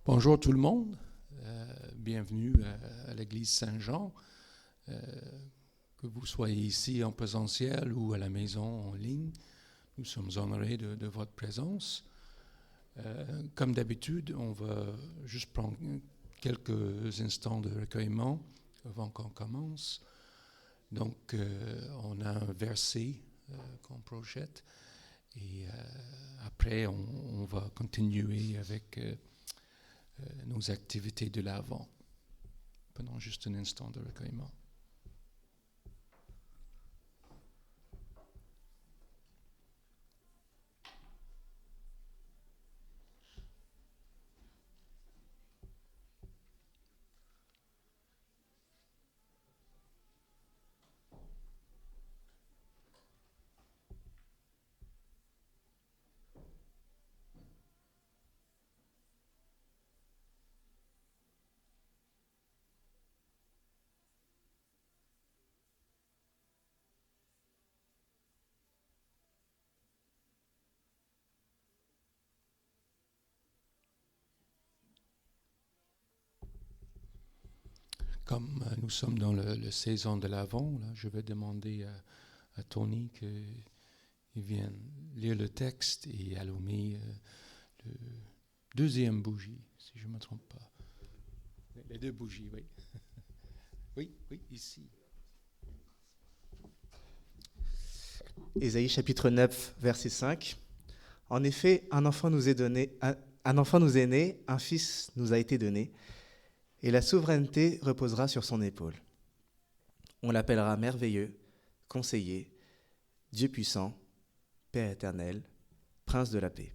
Bonjour tout le monde, bienvenue à l'église Saint-Jean, que vous soyez ici en présentiel ou à la maison en ligne. Nous sommes honorés de votre présence. Comme d'habitude, on va juste prendre quelques instants de recueillement avant qu'on commence. Donc, on a un verset qu'on projette et après, on va continuer avec nos activités de l'Avent. Prenons juste un instant de recueillement. Comme nous sommes dans la saison de l'Avent, je vais demander à Tony qu'il vienne lire le texte et allumer le deuxième bougie, si je ne me trompe pas. Les deux bougies, oui. Oui, ici. Ésaïe chapitre 9, verset 5. En effet, un enfant nous est né, un fils nous a été donné, et la souveraineté reposera sur son épaule. On l'appellera merveilleux, conseiller, Dieu puissant, Père éternel, Prince de la paix.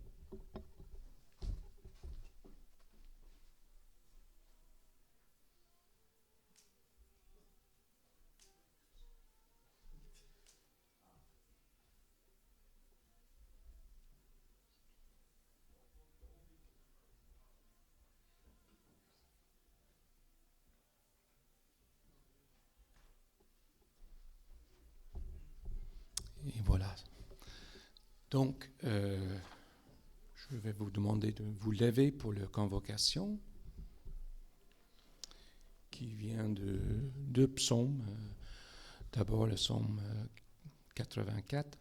Et voilà. Donc, je vais vous demander de vous lever pour la convocation qui vient de deux psaumes. D'abord le psaume 84.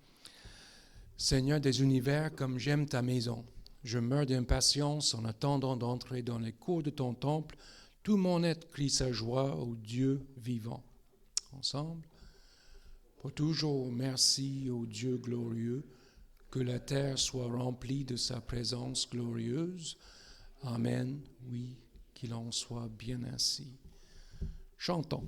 Seigneur des univers, comme j'aime ta maison, je meurs d'impatience en attendant d'entrer dans les cours de ton temple. Tout mon être crie sa joie au Dieu vivant. Ensemble. Pour toujours, merci au Dieu glorieux, que la terre soit remplie de sa présence glorieuse. Amen. Oui, qu'il en soit bien ainsi. Chantons.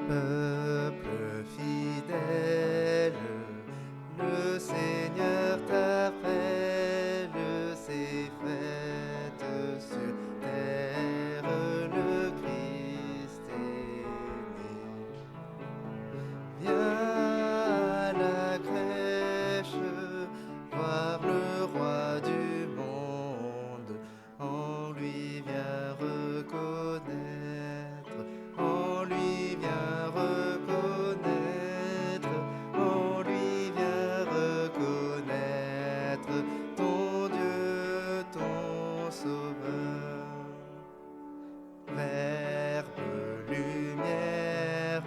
Peuple fidèle, faite sur terre, le Christ est né. Viens à la crèche, voir le roi du monde, en lui viens reconnaître, en lui viens reconnaître, en lui viens reconnaître ton Dieu, ton Sauveur. Verbe, lumière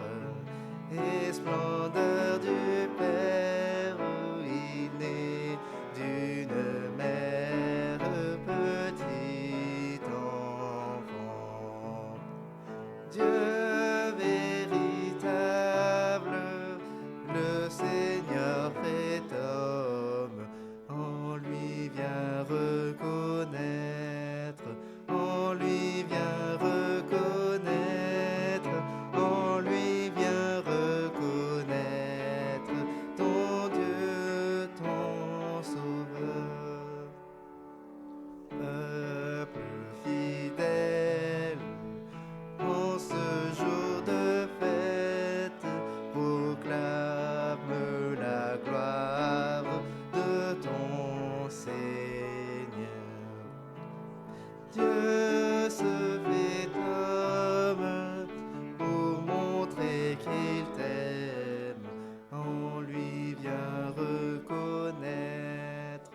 et splendeur du Père, il naît d'une mère, petit enfant. Dieu véritable, le Seigneur fait homme, en lui viens reconnaître, en lui viens reconnaître, en lui viens reconnaître ton Dieu, ton Sauveur. Peuple fidèle, en ce jour de fête, proclame la gloire de ton Seigneur. Dieu se fait homme pour montrer qu'il t'aime, en lui viens reconnaître,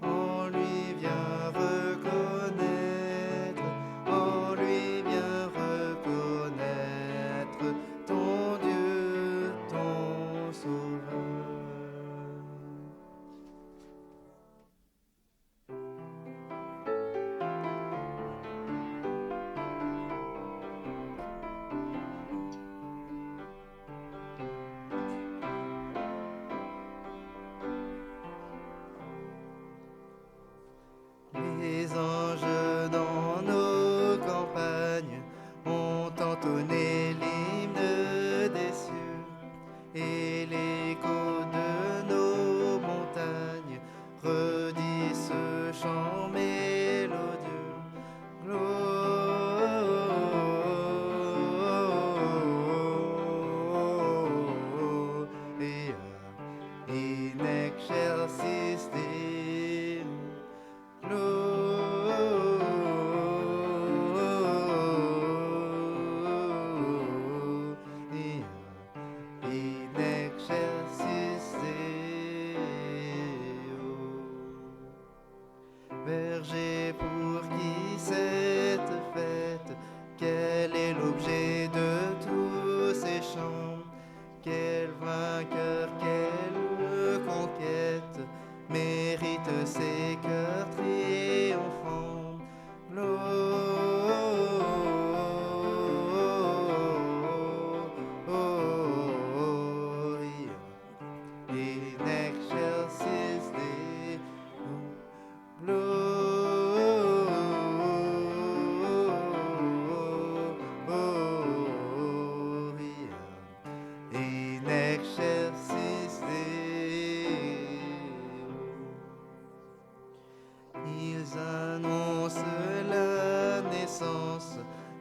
en lui viens reconnaître, en lui viens reconnaître ton Dieu, ton Sauveur. Les anges dans nos campagnes ont entonné l'hymne des cieux, et l'écho de nos montagnes redit ce chant mélodieux. Gloria in excelsis Deo. Gloria in excelsis Deo. Berger, pour qui cette fête, quel est l'objet de tous ces chants? Quel vainqueur, quelle conquête mérite ces cœurs triomphants? Gloria in excelsis Deo. Gloria in excelsis Deo. Ils annoncent la naissance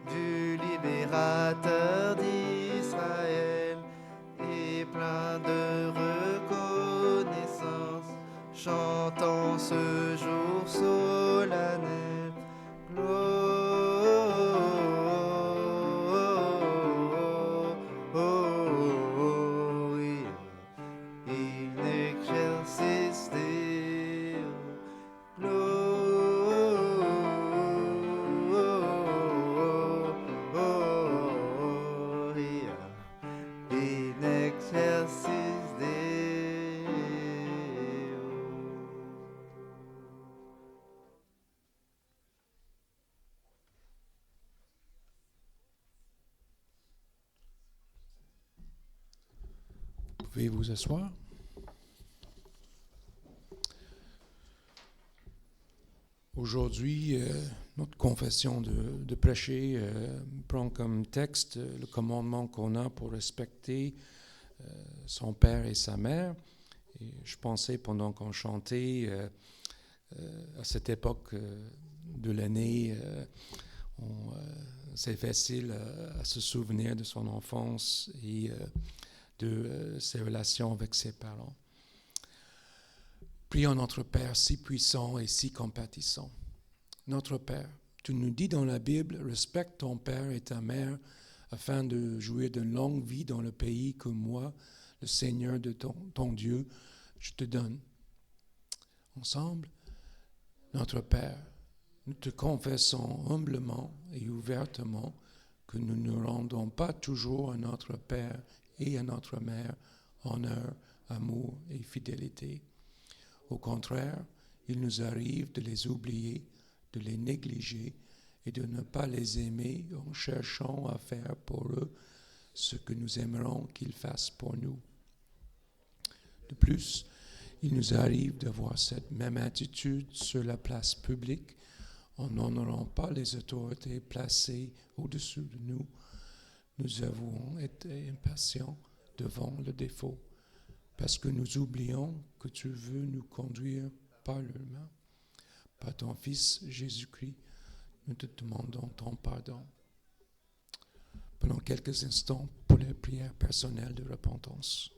du libérateur d'Israël, et plein de reconnaissance, chantant ce jour solennel. Gloria in excelsis Deo. Gloria in excelsis Deo. Vous pouvez vous asseoir. Aujourd'hui, notre confession de prêcher prend comme texte le commandement qu'on a pour respecter son père et sa mère. Et je pensais pendant qu'on chantait à cette époque de l'année, c'est facile à se souvenir de son enfance et de ses relations avec ses parents. Prions notre Père si puissant et si compatissant. Notre Père, tu nous dis dans la Bible, respecte ton père et ta mère afin de jouir d'une longue vie dans le pays que moi, le Seigneur de ton Dieu, je te donne. Ensemble, notre Père, nous te confessons humblement et ouvertement que nous ne rendons pas toujours à notre Père et à notre Mère honneur, amour et fidélité. Au contraire, il nous arrive de les oublier, de les négliger et de ne pas les aimer en cherchant à faire pour eux ce que nous aimerons qu'ils fassent pour nous. De plus, il nous arrive d'avoir cette même attitude sur la place publique en n'honorant pas les autorités placées au-dessus de nous. Nous avons été impatients devant le défaut parce que nous oublions que tu veux nous conduire par le main. Par ton Fils Jésus-Christ, nous te demandons ton pardon. Prenons quelques instants pour les prières personnelles de repentance.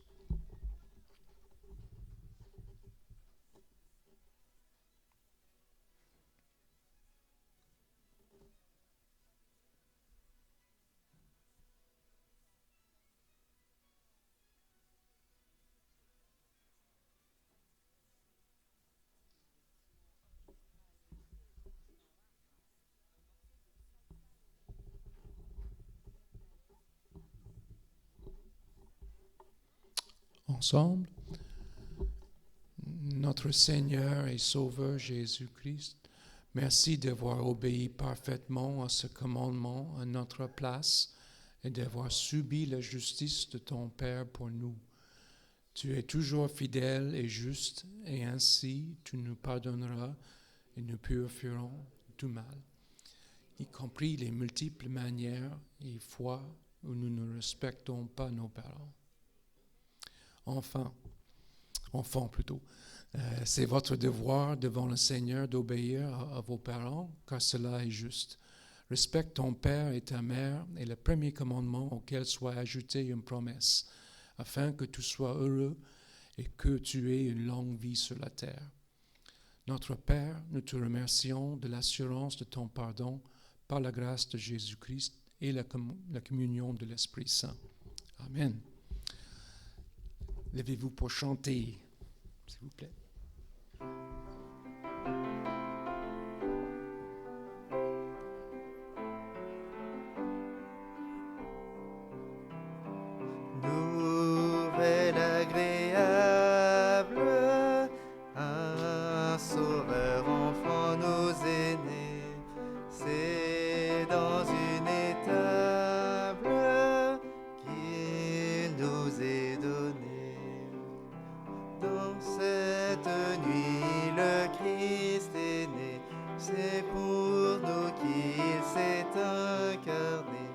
Ensemble, notre Seigneur et Sauveur Jésus-Christ, merci d'avoir obéi parfaitement à ce commandement à notre place et d'avoir subi la justice de ton Père pour nous. Tu es toujours fidèle et juste, et ainsi tu nous pardonneras et nous purifierons du mal, y compris les multiples manières et fois où nous ne respectons pas nos parents. Enfant, c'est votre devoir devant le Seigneur d'obéir à vos parents, car cela est juste. Respecte ton père et ta mère est le premier commandement auquel soit ajoutée une promesse, afin que tu sois heureux et que tu aies une longue vie sur la terre. Notre Père, nous te remercions de l'assurance de ton pardon par la grâce de Jésus-Christ et la communion de l'Esprit Saint. Amen. Levez-vous pour chanter, s'il vous plaît. Nouvelle agréable, un sauveur enfant nous est né. C'est dans une étable qu'il nous est donné. Dans cette nuit, le Christ est né. C'est pour nous qu'il s'est incarné.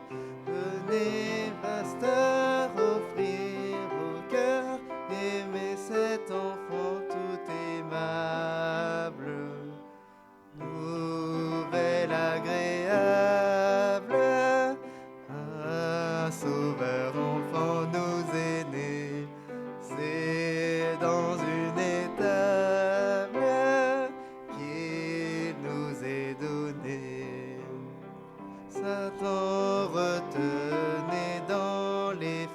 Venez, pasteur, offrir vos cœurs, aimez cet enfant tout aimable. Nouvelle agréable, un sauveur enfant nous est né. C'est dans une étable qu'il nous est donné. Satan retenait dans les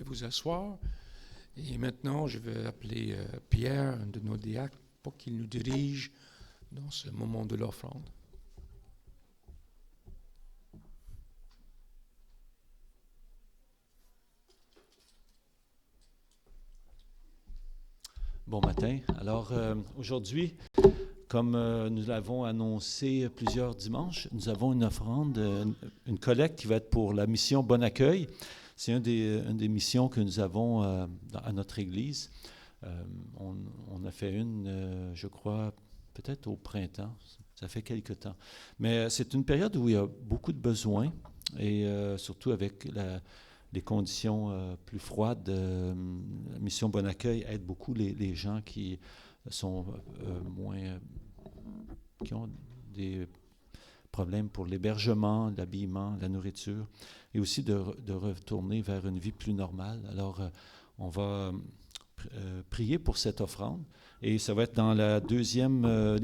vous asseoir. Et maintenant, je vais appeler Pierre, un de nos diacres, pour qu'il nous dirige dans ce moment de l'offrande. Bon matin. Alors, aujourd'hui, comme nous l'avons annoncé plusieurs dimanches, nous avons une offrande, une collecte qui va être pour la mission Bon Accueil. C'est une des missions que nous avons à notre Église. On a fait une, je crois, peut-être au printemps. Ça fait quelque temps. Mais c'est une période où il y a beaucoup de besoins, et surtout avec les conditions plus froides. La mission Bon Accueil aide beaucoup les gens qui sont qui ont des problèmes pour l'hébergement, l'habillement, la nourriture, et aussi de retourner vers une vie plus normale. Alors, on va prier pour cette offrande, et ça va être dans les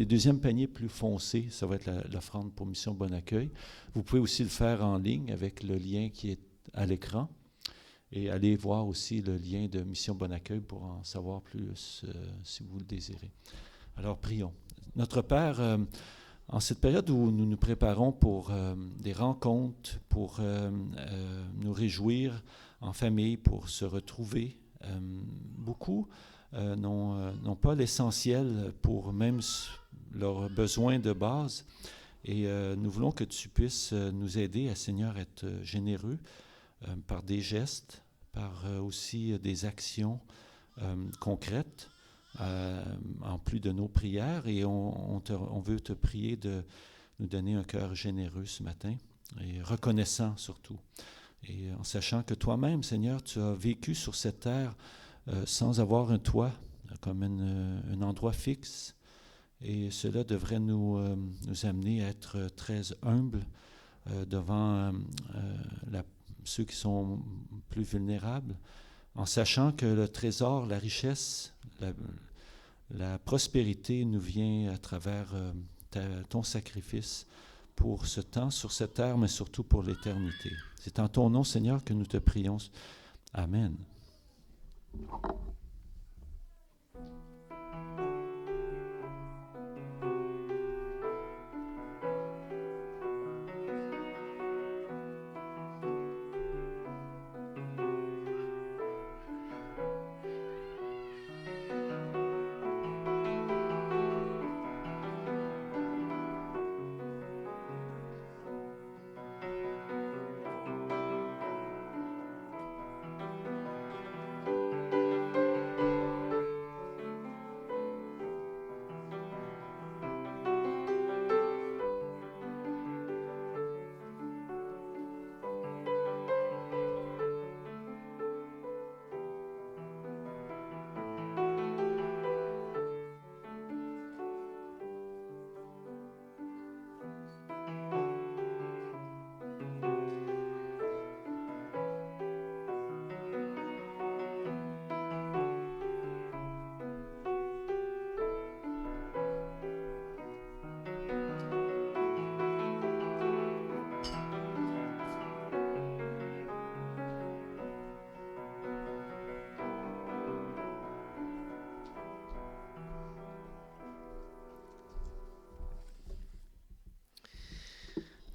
deuxièmes paniers plus foncés. Ça va être l'offrande pour Mission Bon Accueil. Vous pouvez aussi le faire en ligne avec le lien qui est à l'écran, et allez voir aussi le lien de Mission Bon Accueil pour en savoir plus si vous le désirez. Alors, prions. Notre Père, en cette période où nous nous préparons pour des rencontres, pour nous réjouir en famille, pour se retrouver, beaucoup n'ont pas l'essentiel pour même leurs besoins de base. Et nous voulons que tu puisses nous aider à, Seigneur, être généreux par des gestes, par aussi des actions concrètes, en plus de nos prières. Et on veut te prier de nous donner un cœur généreux ce matin, et reconnaissant surtout. Et en sachant que toi-même, Seigneur, tu as vécu sur cette terre sans avoir un toit, comme un endroit fixe. Et cela devrait nous amener à être très humbles devant ceux qui sont plus vulnérables, en sachant que le trésor, la richesse, la prospérité nous vient à travers ton sacrifice pour ce temps sur cette terre, mais surtout pour l'éternité. C'est en ton nom, Seigneur, que nous te prions. Amen.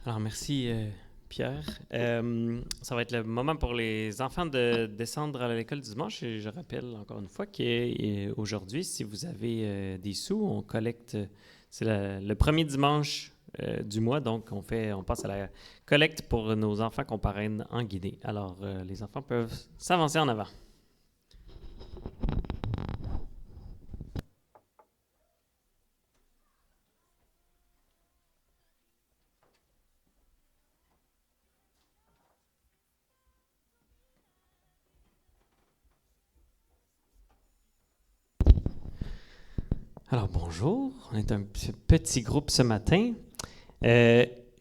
Alors, merci Pierre. Ça va être le moment pour les enfants de descendre à l'école du dimanche. Et je rappelle encore une fois qu'aujourd'hui, si vous avez des sous, on collecte, c'est le premier dimanche du mois, donc on passe à la collecte pour nos enfants qu'on parraine en guidée. Alors, les enfants peuvent s'avancer en avant. Alors, bonjour. On est un petit groupe ce matin.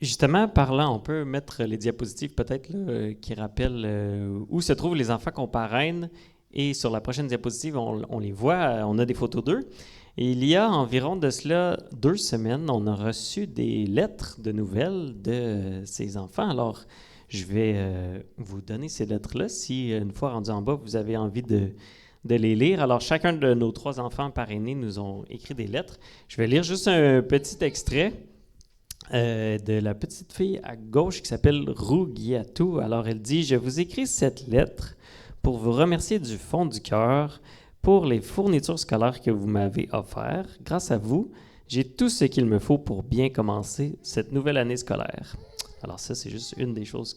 Justement, parlant, on peut mettre les diapositives peut-être là, qui rappellent où se trouvent les enfants qu'on parraine. Et sur la prochaine diapositive, on les voit, on a des photos d'eux. Et il y a environ de cela 2 semaines, on a reçu des lettres de nouvelles de ces enfants. Alors, Je vais vous donner ces lettres-là. Si, une fois rendus en bas, vous avez envie de les lire. Alors, chacun de nos 3 enfants parrainés nous ont écrit des lettres. Je vais lire juste un petit extrait de la petite fille à gauche qui s'appelle Rougiatou. Alors, elle dit « Je vous écris cette lettre pour vous remercier du fond du cœur pour les fournitures scolaires que vous m'avez offertes. Grâce à vous, j'ai tout ce qu'il me faut pour bien commencer cette nouvelle année scolaire. » Alors ça, c'est juste une des choses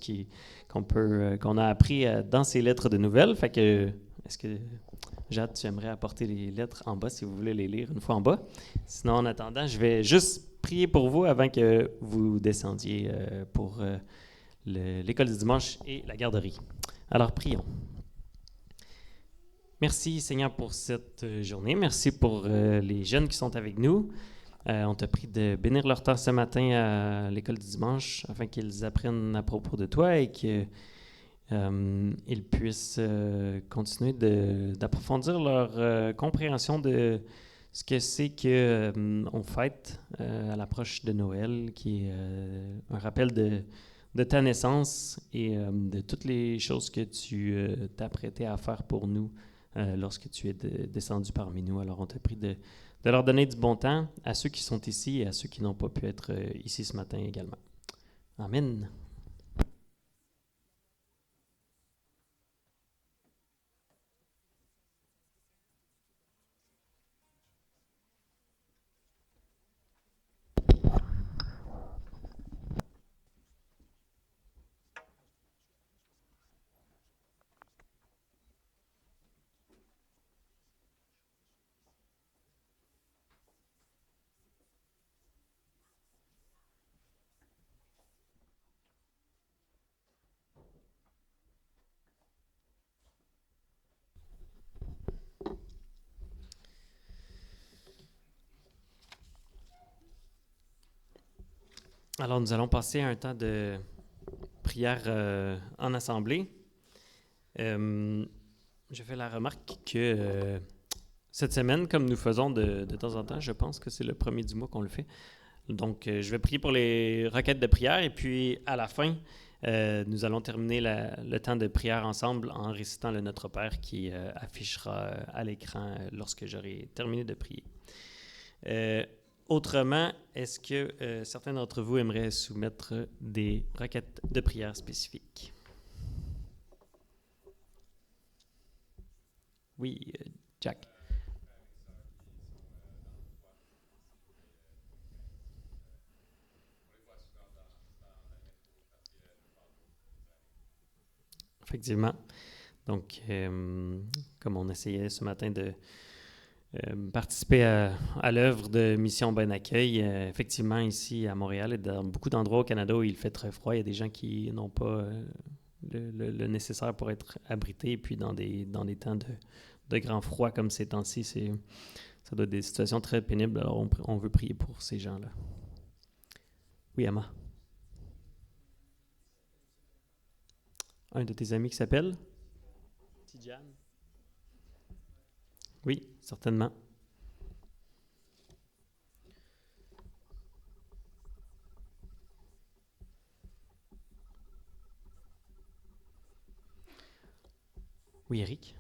qu'on a appris dans ces lettres de nouvelles. Fait que, est-ce que, Jade, tu aimerais apporter les lettres en bas si vous voulez les lire une fois en bas? Sinon, en attendant, je vais juste prier pour vous avant que vous descendiez pour l'école du dimanche et la garderie. Alors, prions. Merci, Seigneur, pour cette journée. Merci pour les jeunes qui sont avec nous. On t'a prie de bénir leur temps ce matin à l'école du dimanche afin qu'ils apprennent à propos de toi et qu'ils puissent continuer d'approfondir leur compréhension de ce que c'est qu'on fête à l'approche de Noël, qui est un rappel de ta naissance et de toutes les choses que tu t'apprêtais à faire pour nous lorsque tu es descendu parmi nous. Alors on te prie de leur donner du bon temps à ceux qui sont ici et à ceux qui n'ont pas pu être ici ce matin également. Amen. Alors, nous allons passer à un temps de prière en assemblée. Je fais la remarque que cette semaine, comme nous faisons de temps en temps, je pense que c'est le premier du mois qu'on le fait. Donc, je vais prier pour les requêtes de prière et puis à la fin, nous allons terminer le temps de prière ensemble en récitant le Notre Père qui affichera à l'écran lorsque j'aurai terminé de prier. Autrement, est-ce que certains d'entre vous aimeraient soumettre des requêtes de prière spécifiques? Oui, Jack. Effectivement. Donc, comme on essayait ce matin de participer à l'œuvre de Mission Bon Accueil, effectivement, ici à Montréal et dans beaucoup d'endroits au Canada où il fait très froid, il y a des gens qui n'ont pas le nécessaire pour être abrités. Et puis, dans des temps de grand froid comme ces temps-ci, ça doit être des situations très pénibles. Alors, on veut prier pour ces gens-là. Oui, Emma. Un de tes amis qui s'appelle? Tijan. Oui, certainement. Oui, Eric.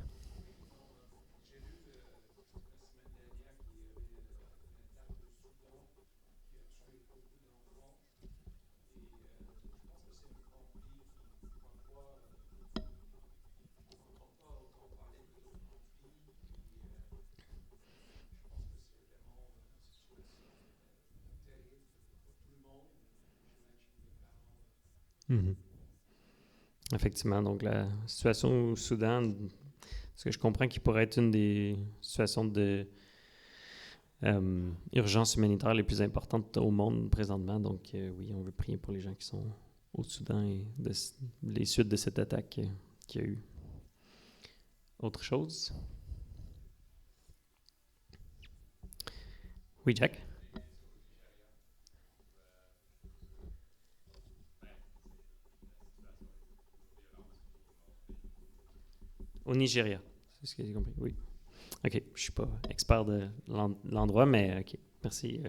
Mm-hmm. Effectivement, donc la situation au Soudan, ce que je comprends qui pourrait être une des situations de urgence humanitaire les plus importantes au monde présentement. Donc oui, on veut prier pour les gens qui sont au Soudan et les suites de cette attaque qu'il y a eu. Autre chose? Oui, Jack? Au Nigeria, c'est ce que j'ai compris, oui. OK, je ne suis pas expert de l'endroit, mais OK, merci.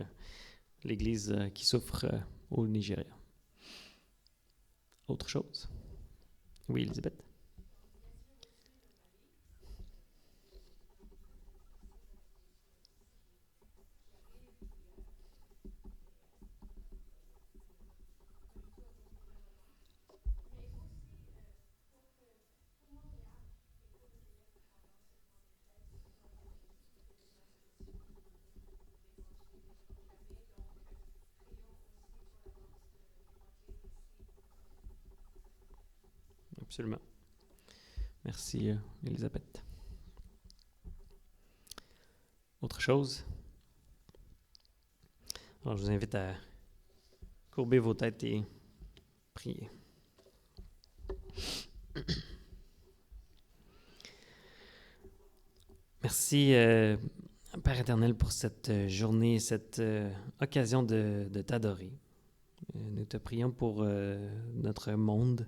L'Église qui souffre au Nigeria. Autre chose? Oui, Elisabeth? Absolument. Merci, Elisabeth. Autre chose? Alors, je vous invite à courber vos têtes et prier. Merci, Père éternel, pour cette journée, cette occasion de t'adorer. Nous te prions pour notre monde,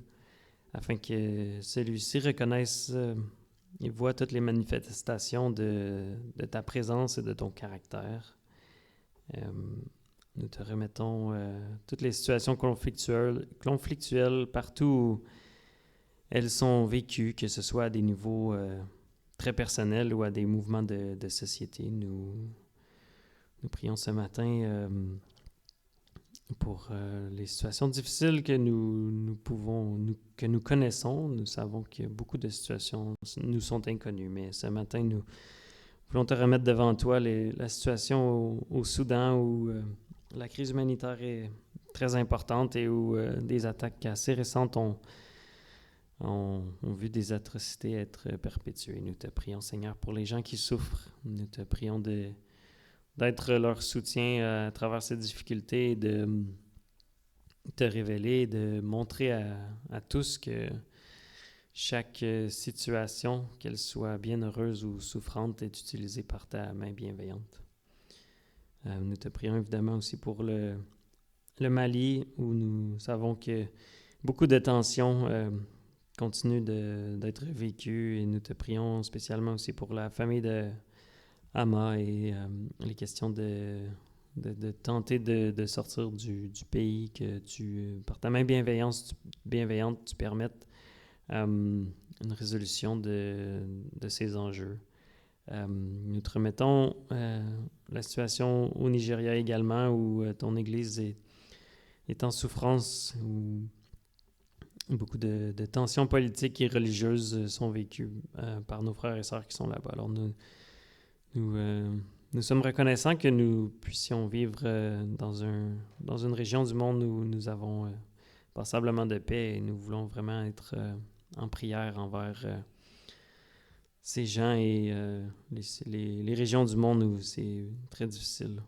afin que celui-ci reconnaisse et voit toutes les manifestations de ta présence et de ton caractère. Nous te remettons toutes les situations conflictuelles partout où elles sont vécues, que ce soit à des niveaux très personnels ou à des mouvements de société. Nous prions ce matin pour les situations difficiles que nous connaissons. Nous savons que beaucoup de situations nous sont inconnues, mais ce matin, nous voulons te remettre devant toi la situation au Soudan où la crise humanitaire est très importante et où des attaques assez récentes ont vu des atrocités être perpétuées. Nous te prions, Seigneur, pour les gens qui souffrent. Nous te prions d'être leur soutien à travers ces difficultés et de te révéler, de montrer à tous que chaque situation, qu'elle soit bienheureuse ou souffrante, est utilisée par ta main bienveillante. Nous te prions évidemment aussi pour le Mali, où nous savons que beaucoup de tensions continuent d'être vécues, et nous te prions spécialement aussi pour la famille de Hama et les questions de tenter de sortir du pays, que par ta main bienveillante, tu permettes une résolution de ces enjeux. Nous te remettons la situation au Nigeria également, où ton Église est en souffrance, où beaucoup de tensions politiques et religieuses sont vécues par nos frères et sœurs qui sont là-bas. Alors nous sommes reconnaissants que nous puissions vivre dans une région du monde où nous avons passablement de paix, et nous voulons vraiment être en prière envers ces gens et les régions du monde où c'est très difficile.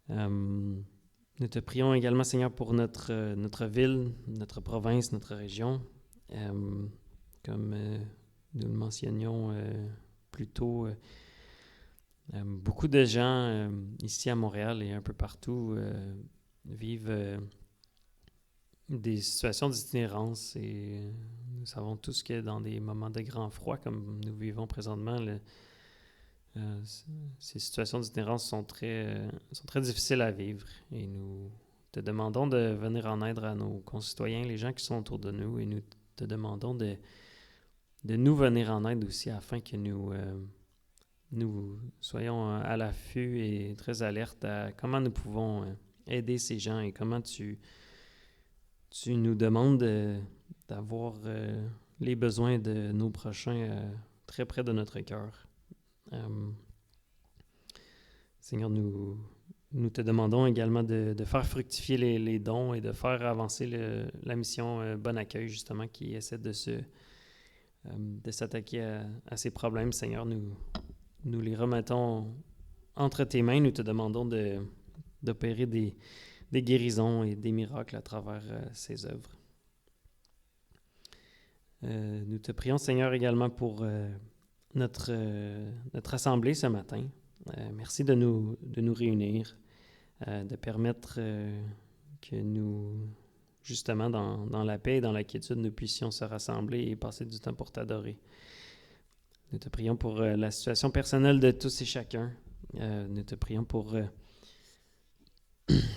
Nous te prions également, Seigneur, pour notre ville, notre province, notre région. Comme nous le mentionnions plus tôt, beaucoup de gens ici à Montréal et un peu partout vivent des situations d'itinérance, et nous savons tous que dans des moments de grand froid comme nous vivons présentement, ces situations d'itinérance sont très difficiles à vivre, et nous te demandons de venir en aide à nos concitoyens, les gens qui sont autour de nous, et nous te demandons de nous venir en aide aussi, afin que nous soyons à l'affût et très alertes à comment nous pouvons aider ces gens, et comment tu nous demandes d'avoir les besoins de nos prochains très près de notre cœur. Seigneur, nous te demandons également de faire fructifier les dons et de faire avancer la mission Bon Accueil, justement, qui essaie de s'attaquer à ces problèmes. Seigneur, nous les remettons entre tes mains. Nous te demandons d'opérer des guérisons et des miracles à travers ces œuvres. Nous te prions, Seigneur, également pour notre assemblée ce matin. Merci de nous réunir, de permettre que nous, justement, dans la paix et dans la quiétude, nous puissions se rassembler et passer du temps pour t'adorer. Nous te prions pour la situation personnelle de tous et chacun. Nous te prions pour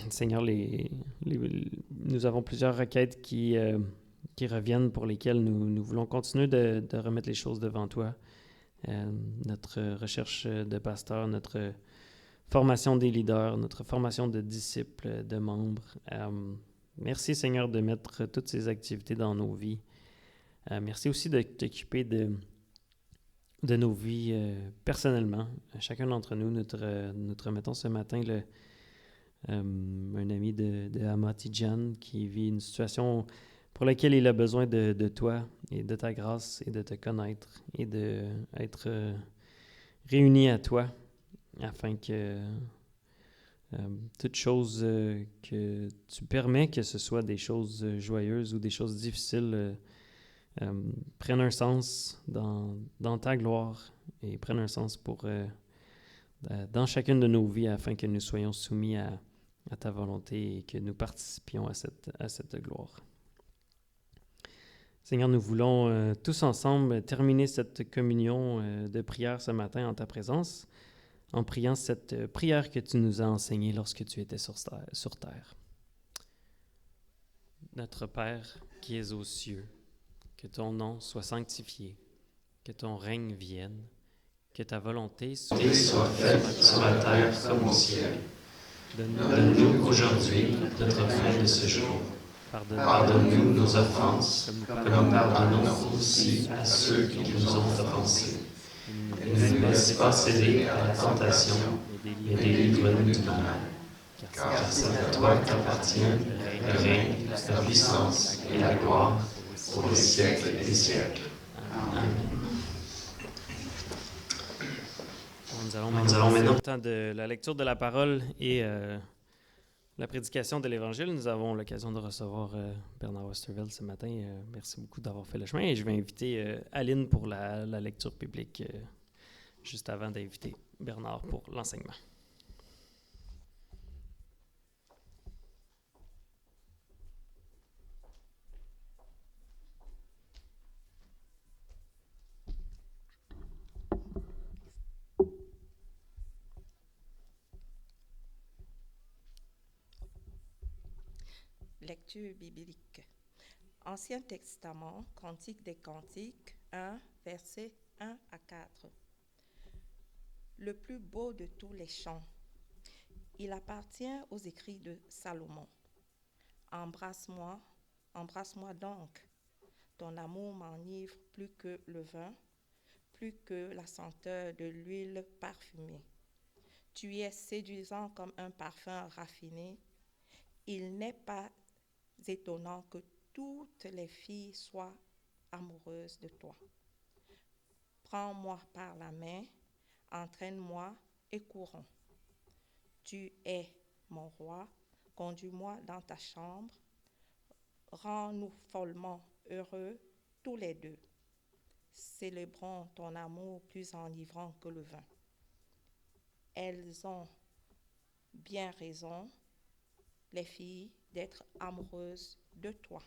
Seigneur, nous avons plusieurs requêtes qui reviennent, pour lesquelles nous voulons continuer de remettre les choses devant toi. Notre recherche de pasteur, notre formation des leaders, notre formation de disciples, de membres. Merci, Seigneur, de mettre toutes ces activités dans nos vies. Merci aussi de t'occuper de nos vies personnellement. Chacun d'entre nous, nous te remettons ce matin un ami de Amati Jan qui vit une situation pour laquelle il a besoin de toi et de ta grâce et de te connaître et d'être réuni à toi afin que toutes choses que tu permets, que ce soit des choses joyeuses ou des choses difficiles, prennent un sens dans ta gloire et prennent un sens dans chacune de nos vies afin que nous soyons soumis à ta volonté et que nous participions à cette gloire. Seigneur, nous voulons tous ensemble terminer cette communion de prière ce matin en ta présence, en priant cette prière que tu nous as enseignée lorsque tu étais sur terre. Notre Père qui es aux cieux, que ton nom soit sanctifié, que ton règne vienne, que ta volonté soit faite sur la terre comme au ciel. Donne-nous aujourd'hui notre pain de ce jour. Pardonne-nous nos offenses, comme nous pardonnons aussi à ceux qui nous ont offensés. Et ne nous laisse pas céder à la tentation, mais délivre-nous du mal. Car c'est à toi qu'appartient le règne, la puissance et la gloire pour les siècles des siècles. Amen. Nous allons maintenant au temps de la lecture de la parole et la prédication de l'Évangile. Nous avons l'occasion de recevoir Bernard Westerveld ce matin. Merci beaucoup d'avoir fait le chemin. Et je vais inviter Aline pour la lecture biblique juste avant d'inviter Bernard pour l'enseignement. Lecture biblique. Ancien Testament, Cantique des Cantiques, 1, versets 1 à 4. Le plus beau de tous les chants. Il appartient aux écrits de Salomon. Embrasse-moi, embrasse-moi donc. Ton amour m'enivre plus que le vin, plus que la senteur de l'huile parfumée. Tu es séduisant comme un parfum raffiné. Il n'est pas étonnant que toutes les filles soient amoureuses de toi. Prends-moi par la main, entraîne-moi et courons. Tu es mon roi, conduis-moi dans ta chambre. Rends-nous follement heureux tous les deux. Célébrons ton amour plus enivrant que le vin. Elles ont bien raison, les filles, d'être amoureuses de toi.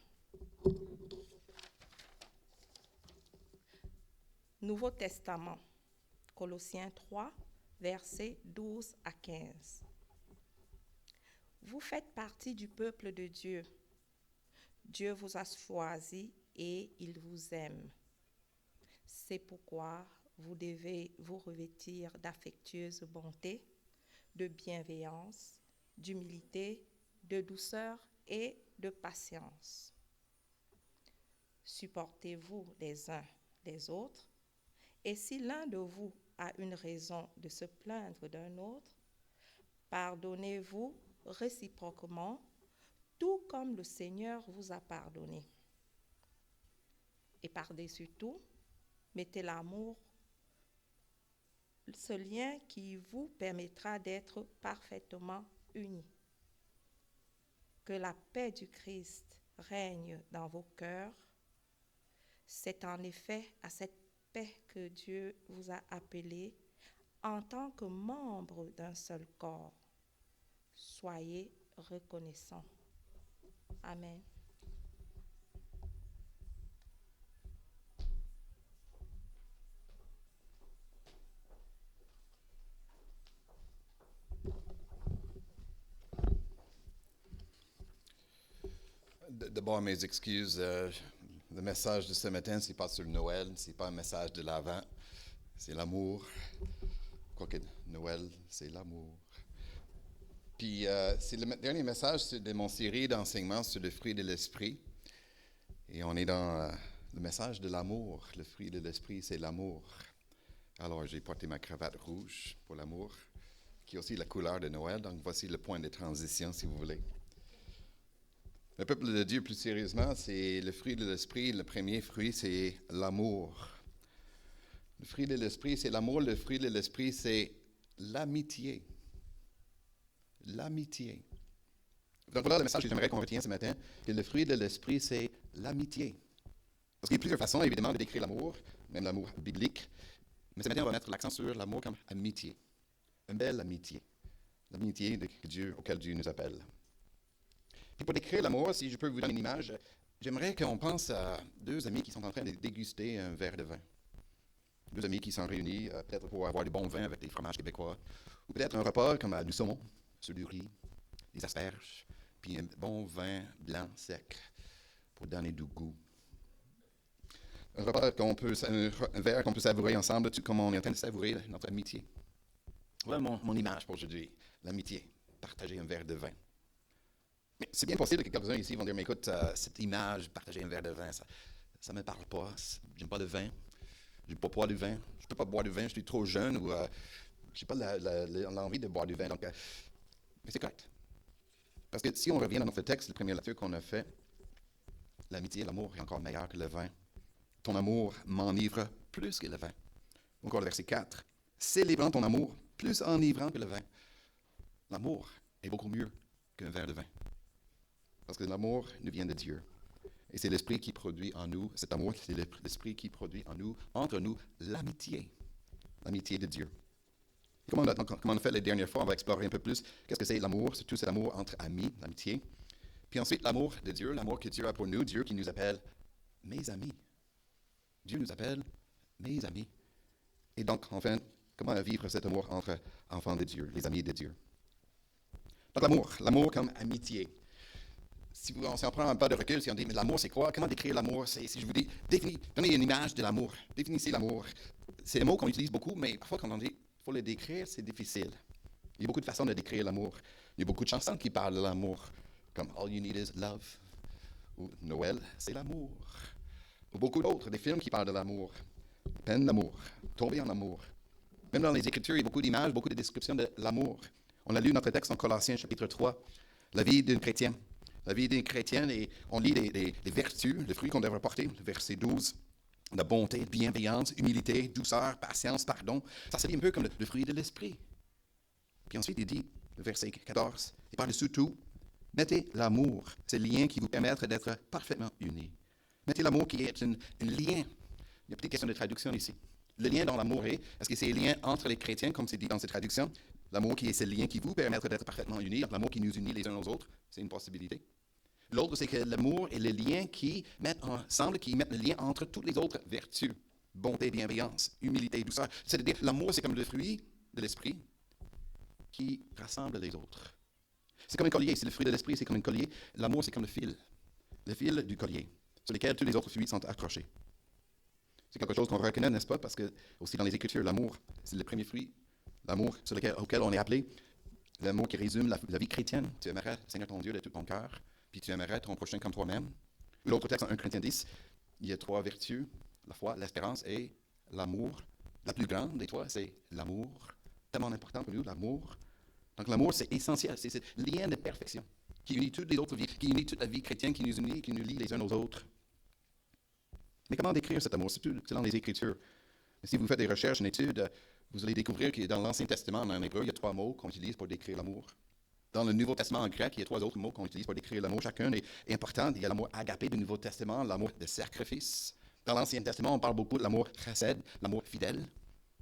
Nouveau Testament, Colossiens 3, versets 12 à 15. Vous faites partie du peuple de Dieu. Dieu vous a choisi et il vous aime. C'est pourquoi vous devez vous revêtir d'affectueuse bonté, de bienveillance, d'humilité, de douceur et de patience. Supportez-vous les uns les autres, et si l'un de vous a une raison de se plaindre d'un autre, pardonnez-vous réciproquement, tout comme le Seigneur vous a pardonné. Et par-dessus tout, mettez l'amour, ce lien qui vous permettra d'être parfaitement unis. Que la paix du Christ règne dans vos cœurs. C'est en effet à cette paix que Dieu vous a appelés en tant que membres d'un seul corps. Soyez reconnaissants. Amen. D'abord, mes excuses. Le message de ce matin, c'est pas sur Noël, c'est pas un message de l'Avent, c'est l'amour. Quoique Noël, c'est l'amour. Puis, c'est le dernier message de mon série d'enseignements sur le fruit de l'esprit. Et on est dans le message de l'amour. Le fruit de l'esprit, c'est l'amour. Alors, j'ai porté ma cravate rouge pour l'amour, qui est aussi la couleur de Noël. Donc, voici le point de transition, si vous voulez. Le peuple de Dieu, plus sérieusement, c'est le fruit de l'esprit. Le premier fruit, c'est l'amour. Le fruit de l'esprit, c'est l'amour. Le fruit de l'esprit, c'est l'amitié. L'amitié. Donc voilà le message que j'aimerais qu'on retienne ce matin, que le fruit de l'esprit, c'est l'amitié. Parce qu'il y a plusieurs façons, évidemment, de décrire l'amour, même l'amour biblique. Mais ce matin, on va mettre l'accent sur l'amour comme amitié. Une belle amitié. L'amitié auquel Dieu nous appelle. Puis pour décrire l'amour, si je peux vous donner une image, j'aimerais qu'on pense à deux amis qui sont en train de déguster un verre de vin. Deux amis qui sont réunis, peut-être pour avoir du bon vin avec des fromages québécois, ou peut-être un repas comme du saumon, sur du riz, des asperges, puis un bon vin blanc sec pour donner du goût. Un repas un verre qu'on peut savourer ensemble, tout comme on est en train de savourer notre amitié. Voilà mon image pour aujourd'hui, l'amitié, partager un verre de vin. Mais c'est bien possible que quelques-uns ici vont dire, mais écoute, cette image, partager un verre de vin, ça ne me parle pas. J'aime pas le vin. Je ne peux pas boire du vin. Je ne peux pas boire du vin, je suis trop jeune ou je n'ai pas l'envie de boire du vin. Donc, mais c'est correct. Parce que si on revient dans notre texte, la première lecture qu'on a fait, l'amitié et l'amour est encore meilleur que le vin. Ton amour m'enivre plus que le vin. Encore le verset 4. Célébrant ton amour, plus enivrant que le vin. L'amour est beaucoup mieux qu'un verre de vin. Parce que l'amour nous vient de Dieu. Et c'est l'Esprit qui produit en nous, cet amour, c'est l'Esprit qui produit en nous, entre nous, l'amitié. L'amitié de Dieu. Et comme on a fait les dernières fois, on va explorer un peu plus qu'est-ce que c'est l'amour, surtout c'est l'amour entre amis, l'amitié. Puis ensuite, l'amour de Dieu, l'amour que Dieu a pour nous, Dieu qui nous appelle mes amis. Dieu nous appelle mes amis. Et donc, enfin, comment vivre cet amour entre enfants de Dieu, les amis de Dieu. Donc l'amour comme amitié. Si on prend un pas de recul, si on dit, mais l'amour, c'est quoi? Comment décrire l'amour? Si je vous dis, donnez une image de l'amour. Définissez l'amour. C'est un mot qu'on utilise beaucoup, mais parfois, quand on dit, il faut le décrire, c'est difficile. Il y a beaucoup de façons de décrire l'amour. Il y a beaucoup de chansons qui parlent de l'amour, comme All You Need Is Love, ou Noël, c'est l'amour. Ou beaucoup d'autres, des films qui parlent de l'amour. Peine d'amour, tomber en amour. Même dans les Écritures, il y a beaucoup d'images, beaucoup de descriptions de l'amour. On a lu notre texte en Colossiens, chapitre 3, la vie d'un chrétien. La vie d'une chrétienne, et on lit les vertus, les fruits qu'on devrait porter, le verset 12, la bonté, bienveillance, humilité, douceur, patience, pardon. Ça se dit un peu comme le fruit de l'esprit. Puis ensuite, il dit, le verset 14, et par-dessus tout, mettez l'amour, ce lien qui vous permettra d'être parfaitement unis. Mettez l'amour qui est un lien. Il y a une petite question de traduction ici. Le lien dans l'amour est-ce que c'est un lien entre les chrétiens, comme c'est dit dans cette traduction? L'amour qui est ce lien qui vous permettra d'être parfaitement unis, l'amour qui nous unit les uns aux autres, c'est une possibilité. L'autre, c'est que l'amour est le lien qui met le lien entre toutes les autres vertus. Bonté, bienveillance, humilité, douceur. C'est-à-dire, l'amour, c'est comme le fruit de l'esprit qui rassemble les autres. C'est comme un collier, c'est le fruit de l'esprit, c'est comme un collier. L'amour, c'est comme le fil du collier, sur lequel tous les autres fruits sont accrochés. C'est quelque chose qu'on reconnaît, n'est-ce pas? Parce que, aussi dans les Écritures, l'amour, c'est le premier fruit. L'amour auquel on est appelé. L'amour qui résume la vie chrétienne. Tu aimerais le Seigneur ton Dieu de tout ton cœur, puis tu aimerais ton prochain comme toi-même. L'autre texte, en 1 Corinthiens 10, il y a 3 vertus, la foi, l'espérance et l'amour. La plus grande des 3, c'est l'amour. Tellement important pour nous, l'amour. Donc l'amour, c'est essentiel. C'est ce lien de perfection qui unit toutes les autres vies, qui unit toute la vie chrétienne, qui nous unit, qui nous lie les uns aux autres. Mais comment décrire cet amour? C'est dans les Écritures. Si vous faites des recherches, une étude, vous allez découvrir que dans l'Ancien Testament, en hébreu, il y a 3 mots qu'on utilise pour décrire l'amour. Dans le Nouveau Testament en grec, il y a 3 autres mots qu'on utilise pour décrire l'amour. Chacun est important. Il y a l'amour agapé du Nouveau Testament, l'amour de sacrifice. Dans l'Ancien Testament, on parle beaucoup de l'amour chesed, l'amour fidèle,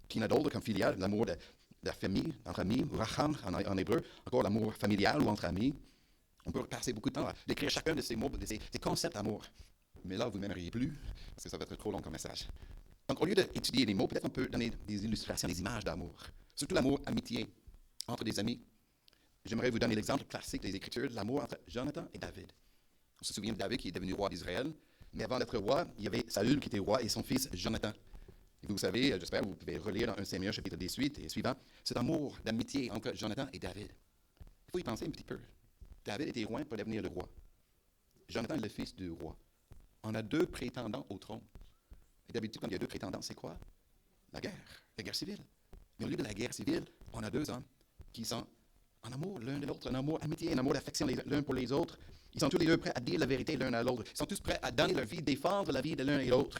qui n'a d'autre comme filial, l'amour de la famille, entre amis, racham en hébreu, encore l'amour familial ou entre amis. On peut passer beaucoup de temps à décrire chacun de ces mots, de ces concepts d'amour. Mais là, vous ne m'aimeriez plus, parce que ça va être trop long comme message. Donc, au lieu d'étudier les mots, peut-être on peut donner des illustrations, des images d'amour. Surtout l'amour amitié entre des amis. J'aimerais vous donner l'exemple classique des Écritures de l'amour entre Jonathan et David. On se souvient de David qui est devenu roi d'Israël, mais avant d'être roi, il y avait Saül qui était roi et son fils Jonathan. Et vous savez, j'espère que vous pouvez relire dans 1 Samuel chapitre 18 et suivant, cet amour d'amitié entre Jonathan et David. Il faut y penser un petit peu. David était loin pour devenir le roi. Jonathan est le fils du roi. On a 2 prétendants au trône. Et d'habitude, quand il y a 2 prétendants, c'est quoi? La guerre civile. Mais au lieu de la guerre civile, on a 2 hommes qui sont en amour l'un de l'autre, un amour d'amitié, un amour d'affection l'un pour les autres. Ils sont tous les 2 prêts à dire la vérité l'un à l'autre. Ils sont tous prêts à donner leur vie, défendre la vie de l'un et l'autre.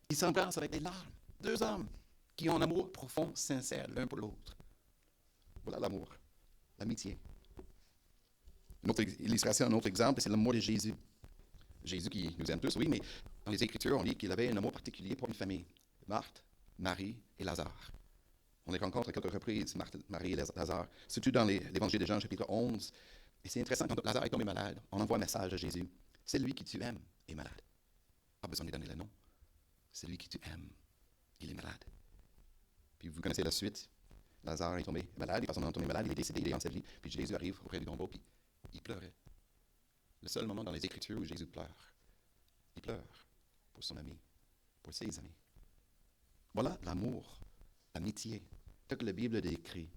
Ils s'embrassent avec des larmes. 2 hommes qui ont un amour profond, sincère, l'un pour l'autre. Voilà l'amour, l'amitié. Une autre illustration, un autre exemple, c'est l'amour de Jésus. Jésus qui nous aime tous, oui, mais dans les Écritures, on lit qu'il avait un amour particulier pour une famille. Marthe, Marie et Lazare. On les rencontre à quelques reprises, Marthe, Marie et Lazare, surtout dans l'Évangile de Jean, chapitre 11. Et c'est intéressant, quand Lazare est tombé malade, on envoie un message à Jésus. C'est lui qui tu aimes est malade. Pas besoin de lui donner le nom. C'est lui qui tu aimes. Il est malade. Puis vous connaissez la suite. Lazare est tombé malade, il est tombé malade, il est décédé, il est enseveli. Puis Jésus arrive auprès du tombeau, puis il pleurait. Le seul moment dans les Écritures où Jésus pleure. Il pleure pour son ami, pour ses amis. Voilà l'amour, l'amitié, tel que la Bible décrit.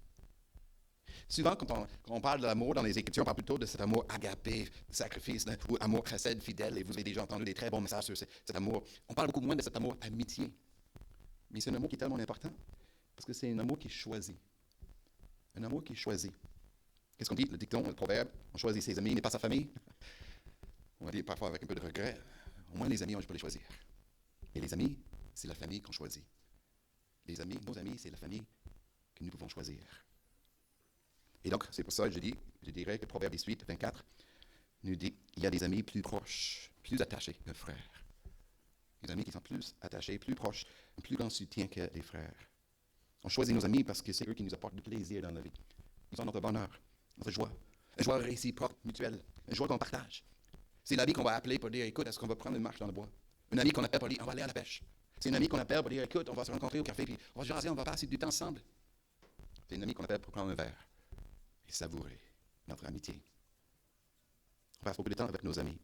Souvent, quand on parle de l'amour dans les Écritures, on parle plutôt de cet amour agapé, de sacrifice, ou amour chesed, fidèle, et vous avez déjà entendu des très bons messages sur cet amour. On parle beaucoup moins de cet amour amitié. Mais c'est un amour qui est tellement important, parce que c'est un amour qui est choisi. Un amour qui est choisi. Qu'est-ce qu'on dit? Le dicton, le proverbe, on choisit ses amis, mais pas sa famille. On va dire parfois avec un peu de regret, au moins les amis, on peut les choisir. Et les amis, c'est la famille qu'on choisit. Les amis, nos amis, c'est la famille que nous pouvons choisir. Et donc, c'est pour ça que je dirais que Proverbe 18, 24 nous dit, il y a des amis plus proches, plus attachés qu'un frère. Des amis qui sont plus attachés, plus proches, un plus grand soutien que les frères. On choisit nos amis parce que c'est eux qui nous apportent du plaisir dans la vie. Ils ont notre bonheur, notre joie, une joie réciproque, mutuelle, une joie qu'on partage. C'est l'ami qu'on va appeler pour dire, écoute, est-ce qu'on va prendre une marche dans le bois? Un ami qu'on appelle pour dire, on va aller à la pêche. C'est un ami qu'on appelle pour dire, écoute, on va se rencontrer au café, puis on va jaser, on va passer du temps ensemble. C'est un ami qu'on appelle pour prendre un verre et savourer notre amitié. On passe beaucoup de temps avec nos amis.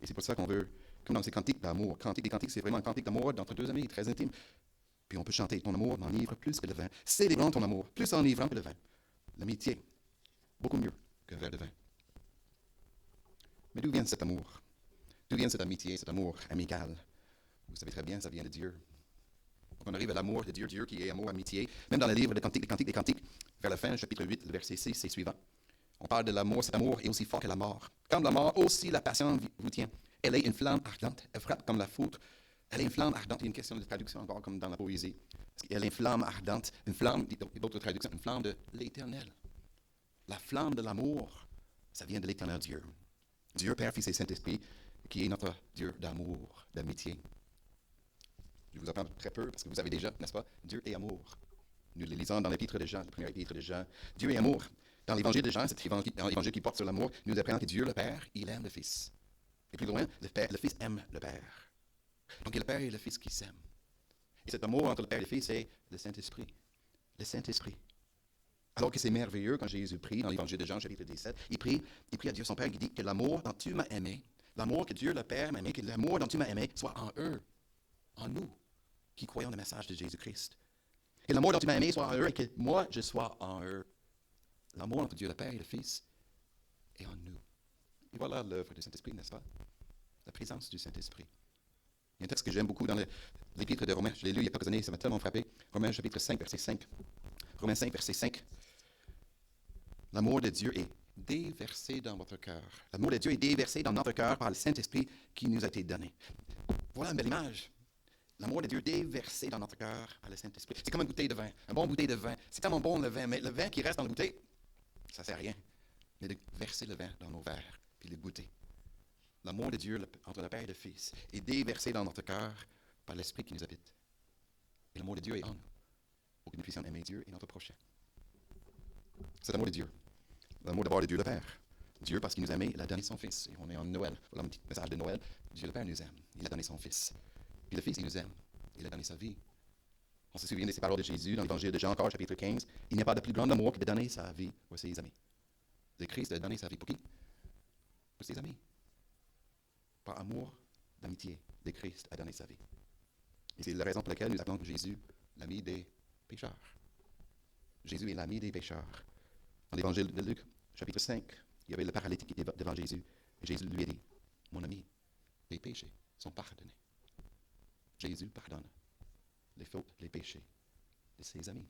Et c'est pour ça qu'on veut, comme dans ces cantiques d'amour, Cantique des cantiques, c'est vraiment un cantique d'amour d'entre 2 amis, très intime. Puis on peut chanter, ton amour m'enivre plus que le vin. Célébrons ton amour, plus enivrant que le vin. L'amitié, beaucoup mieux qu'un verre de vin. Mais d'où vient cet amour? D'où vient cette amitié, cet amour amical? Vous savez très bien, ça vient de Dieu. Donc on arrive à l'amour de Dieu, Dieu qui est amour, amitié. Même dans le livre des Cantiques, vers la fin, chapitre 8, le verset 6 et suivant. On parle de l'amour, cet amour est aussi fort que la mort. Comme la mort, aussi la passion vous tient. Elle est une flamme ardente, elle frappe comme la foudre. Elle est une flamme ardente, il y a une question de traduction encore comme dans la poésie. Elle est une flamme ardente, une flamme, d'autres traductions, une flamme de l'Éternel. La flamme de l'amour, ça vient de l'Éternel Dieu. Dieu, Père, Fils et Saint-Esprit, qui est notre Dieu d'amour, d'amitié. Je vous apprends très peu parce que vous avez déjà, n'est-ce pas, Dieu est amour. Nous le lisons dans l'épître de Jean, le premier épître de Jean. Dieu est amour. Dans l'évangile de Jean, cet évangile qui porte sur l'amour, nous apprend que Dieu, le Père, il aime le Fils. Et plus loin, le Fils aime le Père. Donc il y a le Père et le Fils qui s'aiment. Et cet amour entre le Père et le Fils, c'est le Saint-Esprit. Le Saint-Esprit. Alors que c'est merveilleux quand Jésus prie dans l'évangile de Jean, chapitre 17, il prie à Dieu son Père qui dit que l'amour dont tu m'as aimé, l'amour que Dieu le Père m'a aimé, que l'amour dont tu m'as aimé soit en eux, en nous, qui croyons le message de Jésus-Christ. Et l'amour dont tu m'as aimé soit en eux et que moi je sois en eux. L'amour entre Dieu le Père et le Fils est en nous. Et voilà l'œuvre du Saint-Esprit, n'est-ce pas? La présence du Saint-Esprit. Il y a un texte que j'aime beaucoup dans l'Épître de Romains. Je l'ai lu il y a quelques années, ça m'a tellement frappé. Romains chapitre 5, verset 5. Romains 5, verset 5. L'amour de Dieu est déversé dans votre cœur. L'amour de Dieu est déversé dans notre cœur par le Saint-Esprit qui nous a été donné. Voilà une belle image. L'amour de Dieu déversé dans notre cœur par le Saint-Esprit. C'est comme une bouteille de vin, un bon bouteille de vin. C'est tellement bon le vin, mais le vin qui reste dans la bouteille, ça ne sert à rien. Mais de verser le vin dans nos verres, puis le goûter. L'amour de Dieu entre le Père et le Fils est déversé dans notre cœur par l'Esprit qui nous habite. Et l'amour de Dieu est en nous, pour que nous puissions aimer Dieu et notre prochain. C'est l'amour de Dieu. L'amour d'abord de Dieu le Père. Dieu, parce qu'il nous aimait, il a donné son Fils. Et on est en Noël. Voilà un petit message de Noël. Dieu le Père nous aime. Il a donné son Fils. Et le Fils, il nous aime. Il a donné sa vie. On se souvient de ces paroles de Jésus dans l'évangile de Jean, encore, chapitre 15. Il n'y a pas de plus grand amour que de donner sa vie pour ses amis. Le Christ a donné sa vie pour qui? Pour ses amis. par amour d'amitié de Christ a donné sa vie. Et c'est la raison pour laquelle nous appelons Jésus l'ami des pécheurs. Jésus est l'ami des pécheurs. Dans l'évangile de Luc, chapitre 5, il y avait le paralytique qui était devant Jésus. Et Jésus lui a dit, mon ami, les péchés sont pardonnés. Jésus pardonne les fautes, les péchés de ses amis.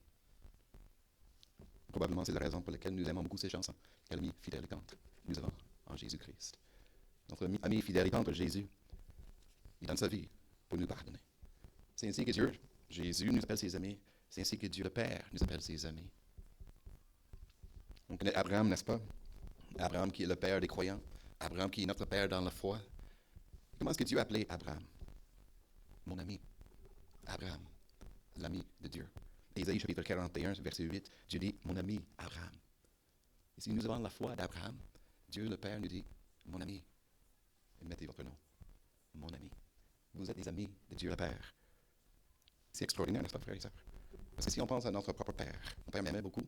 Probablement, c'est la raison pour laquelle nous aimons beaucoup ces chansons. Quel ami fidèle et tendre nous avons en Jésus-Christ. Notre ami fidèle et tendre, Jésus, il donne sa vie pour nous pardonner. C'est ainsi que Dieu, Jésus, nous appelle ses amis. C'est ainsi que Dieu le Père nous appelle ses amis. On connaît Abraham, n'est-ce pas? Abraham qui est le père des croyants. Abraham qui est notre père dans la foi. Comment est-ce que Dieu a appelé Abraham? Mon ami. Abraham, l'ami de Dieu. Ésaïe chapitre 41, verset 8, Dieu dit, mon ami Abraham. Et si nous avons la foi d'Abraham, Dieu le Père nous dit, mon ami. Et mettez votre nom, mon ami. Vous êtes des amis de Dieu le Père. C'est extraordinaire, n'est-ce pas, frères et sœurs? Parce que si on pense à notre propre père, mon père m'aimait beaucoup.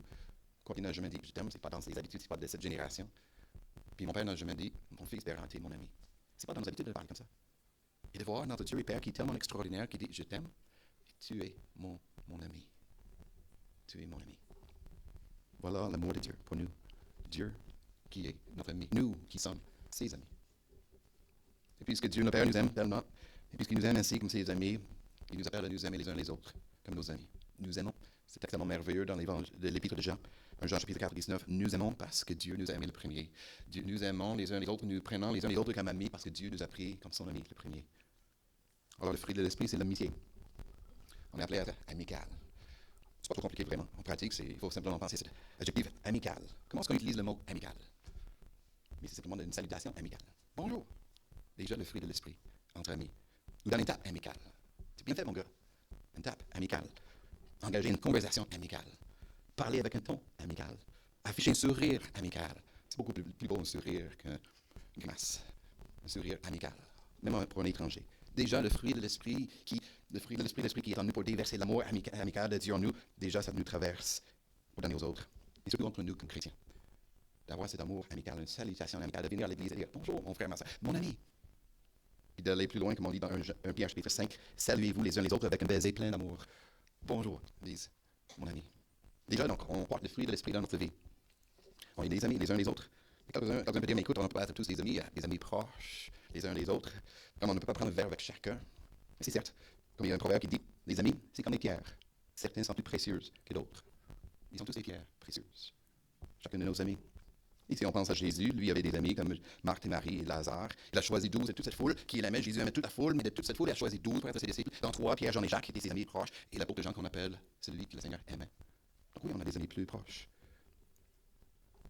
Quoi qu'il n'a jamais dit, je t'aime, c'est pas dans ses habitudes, c'est pas de cette génération. Puis mon père n'a jamais dit, mon fils Béran, t'es mon ami. C'est pas dans nos habitudes de parler comme ça. Et de voir notre Dieu et Père qui est tellement extraordinaire, qui dit, je t'aime, et tu es mon ami. Tu es mon ami. Voilà l'amour de Dieu pour nous. Dieu qui est notre ami. Nous qui sommes ses amis. Et puisque Dieu le Père nous aime tellement, et puisqu'il nous aime ainsi comme ses amis, il nous appelle à nous aimer les uns les autres comme nos amis. Nous aimons. C'est extrêmement merveilleux dans l'épître de Jean. 1 Jean chapitre 4, 19. Nous aimons parce que Dieu nous a aimés le premier. Nous aimons les uns les autres, nous prenons les uns les autres comme amis parce que Dieu nous a pris comme son ami le premier. Alors le fruit de l'esprit, c'est l'amitié. On est appelé à être amical. C'est pas trop compliqué vraiment. En pratique, il faut simplement penser cet adjectif amical. Comment est-ce qu'on utilise le mot amical? Mais c'est simplement une salutation amicale. Bonjour. Déjà le fruit de l'esprit entre amis. Ou dans une tape amicale. C'est bien fait, mon gars. Une tape amicale. Engager une conversation amicale. Parler avec un ton amical. Afficher un sourire amical. C'est beaucoup plus beau un sourire qu'une grimace. Un sourire amical. Même pour un étranger. Déjà, le fruit de l'esprit qui est en nous pour déverser l'amour amical de Dieu en nous, déjà, ça nous traverse pour donner aux autres. Et surtout entre nous comme chrétiens. D'avoir cet amour amical, une salutation amicale, de venir à l'église et dire bonjour, mon frère, ma soeur, mon ami. Et d'aller plus loin, comme on dit dans 1 Pierre chapitre 5, saluez-vous les uns les autres avec un baiser plein d'amour. Bonjour, disent mon ami. Déjà, donc, on porte le fruit de l'esprit dans notre vie. On est des amis les uns les autres. Quelqu'un peut dire, mais écoute, on ne peut pas être tous des amis proches, les uns les autres. Comme on ne peut pas prendre un verre avec chacun. Mais c'est certes, comme il y a un proverbe qui dit, les amis, c'est comme des pierres. Certaines sont plus précieuses que d'autres. Ils sont tous des pierres précieuses. Chacun de nos amis. Et si on pense à Jésus, lui avait des amis comme Marthe et Marie et Lazare. Il a choisi 12 de toute cette foule qui aimait. Jésus aimait toute la foule, mais de toute cette foule, il a choisi 12 pour être ses disciples. Dans 3, Pierre, Jean et Jacques qui étaient ses amis proches. Et l'apôtre Jean qu'on appelle celui que le Seigneur aimait. Donc oui, on a des amis plus proches.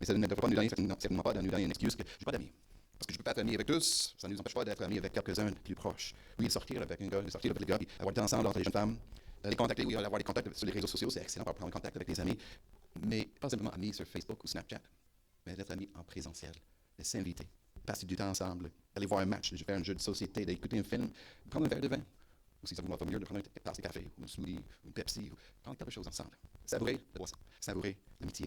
Mais ça ne devrait pas nous donner, certainement pas nous donner une excuse que je n'ai pas d'amis. Parce que je ne peux pas être ami avec tous, ça ne nous empêche pas d'être amis avec quelques-uns plus proches. Oui, sortir avec un gars, sortir avec les gars, puis avoir du temps ensemble entre les jeunes femmes, les contacter, oui, avoir des contacts sur les réseaux sociaux, c'est excellent pour prendre contact avec les amis. Mais pas simplement amis sur Facebook ou Snapchat, mais d'être amis en présentiel, de s'inviter, passer du temps ensemble, aller voir un match, de faire un jeu de société, d'écouter un film, prendre un verre de vin. Ou si ça vous va pas mieux, de prendre une tasse de café, ou un smoothie, ou une Pepsi, ou prendre quelque chose ensemble. Savourer la boisson, savourer l'amitié.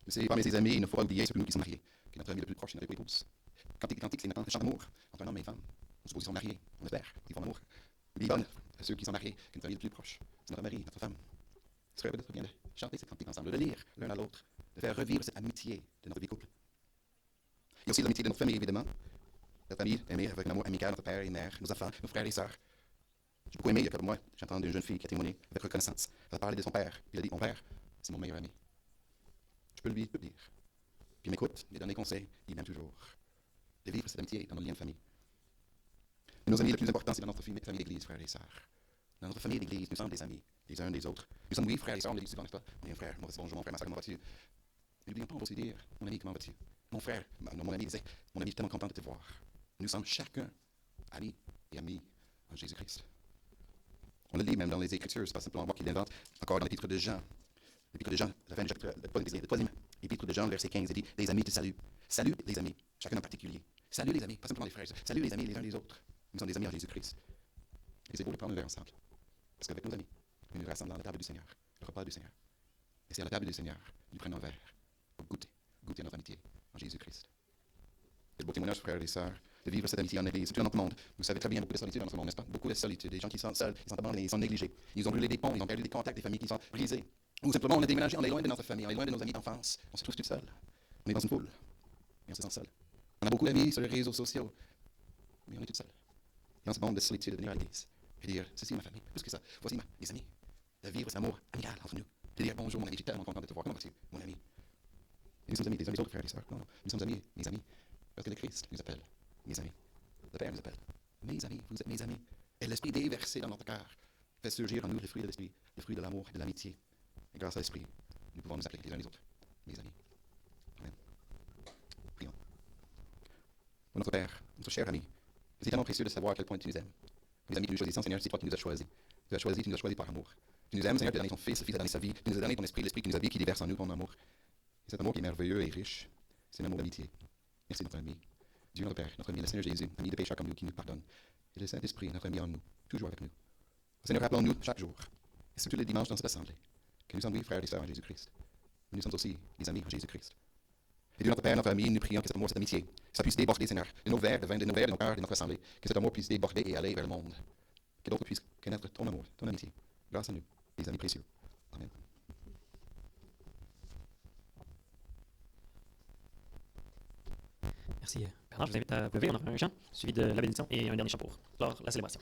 C'est parmi ses amis, il ne faut pas oublier ceux de nous qui sont mariés, qui est notre ami le plus proche, notre épouse. Cantique, c'est maintenant un chant d'amour entre un homme et une femme. On suppose qu'ils sont mariés, on espère, qu'ils font l'amour. Bible, ceux qui sont mariés, qui est notre ami le plus proche, c'est notre mari, notre femme. Ce serait peut-être bien de chanter cette cantique ensemble, de lire l'un à l'autre, de faire revivre cette amitié de notre vie couple. Il y a aussi l'amitié de notre famille, évidemment. Notre famille aimée avec un amour amical, notre père et mère, nos enfants, nos frères et sœurs. J'ai beaucoup aimé, il y a quelques mois, j'ai entendu une jeune fille qui a témoigné avec reconnaissance. Elle a parlé de son père. Il a dit, mon père, c'est mon meilleur ami. Je peux lui dire. Puis il m'écoute, il donne des conseils, il m'aime toujours. De vivre cette amitié dans nos liens de famille. Et nos amis les plus importants, c'est dans notre famille d'église, frères et sœurs. Dans notre famille d'église, nous sommes des amis, les uns des autres. Nous sommes, oui, frères et sœurs, on le dit souvent, n'est-ce pas? On est un frère, bonjour mon frère, ma soeur, comment vas-tu? Mais n'oublions pas, on va aussi dire, mon ami, comment vas-tu? Mon frère, mon ami disait, mon ami, je suis tellement content de te voir. Nous sommes chacun amis et amis en Jésus-Christ. On le lit même dans les Écritures, c'est pas simplement moi qui l'invente, encore dans l'épître de Jean. L'épître de Jean, la fin du chapitre, le troisième épître de Jean, verset 15, il dit, des amis te saluent. Salut les amis, chacun en particulier. Salut les amis, pas simplement les frères. Salut les amis les uns les autres. Nous sommes des amis en Jésus-Christ. Et c'est beau de prendre un verre ensemble. Parce qu'avec nos amis, nous nous rassemblons à la table du Seigneur, le repas du Seigneur. Et c'est à la table du Seigneur, nous prenons un verre pour goûter notre amitié en Jésus-Christ. Quel beau témoignage, frères et sœurs, de vivre cette amitié en Église. Surtout dans notre monde, vous savez très bien beaucoup de solitude dans notre monde, n'est-ce pas? Beaucoup de solitude, des gens qui sont seuls, ils sont abandonnés, ils sont négligés. Ils ont brûlé des ponts, ils ont perdu des contacts, des familles qui sont brisées. Ou simplement, on a déménagé, on est loin de notre famille, on est loin de nos amis d'enfance. On se trouve tout seul. On est dans une foule, et on se sent seul. On a beaucoup d'amis sur les réseaux sociaux, mais on est tout seul. Et dans ce monde de solitude, de venir à l'Église et dire, ceci est ma famille, plus que ça, voici mes amis. De vivre cet amour amical entre nous. De dire, bonjour mon ami, je suis tellement content de te voir, comment vas-tu, mon ami? Et nous sommes amis des uns des autres, frères et sœurs. Non, nous sommes amis, mes amis. Parce que le Christ nous appelle, mes amis. Le Père nous appelle, mes amis, vous êtes mes amis. Et l'Esprit déversé dans notre cœur fait surgir en nous le fruit de l'Esprit, le fruit de l'amour et de l'amitié. Et grâce à l'Esprit, nous pouvons nous appeler les uns les autres, mes amis. Amen. Prions. Oh, notre Père, notre cher ami, c'est tellement précieux de savoir à quel point tu nous aimes. Les amis que nous choisissons, Seigneur, c'est toi qui nous as choisis. Tu nous as choisis par amour. Tu nous aimes, Seigneur, tu as donné ton Fils, le Fils a donné sa vie. Tu nous as donné ton esprit, l'Esprit qui nous habite, qui déverse en nous ton amour. Et cet amour qui est merveilleux et riche, c'est l'amour d'amitié. Merci notre ami. Dieu notre Père, notre ami, le Seigneur Jésus, ami de pécheurs comme nous, qui nous pardonne. Et le Saint-Esprit, notre ami en nous, toujours avec nous. Seigneur, rappelons-nous chaque jour, et surtout les dimanches dans cette assemblée, que nous sommes oui, frères et sœurs en Jésus-Christ. Nous sommes aussi des amis en Jésus-Christ. Et Dieu notre Père, notre ami, nous prions que cet amour, cette amitié, que ça puisse déborder, Seigneur, de nos verres, de vin, de nos verres, de nos cœurs, de notre assemblée. Que cet amour puisse déborder et aller vers le monde. Que d'autres puissent connaître ton amour, ton amitié, grâce à nous, les amis précieux. Amen. Merci. Bernard, je vous invite à lever. On aura un chant, suivi de la bénédiction et un dernier chant pour clore la célébration.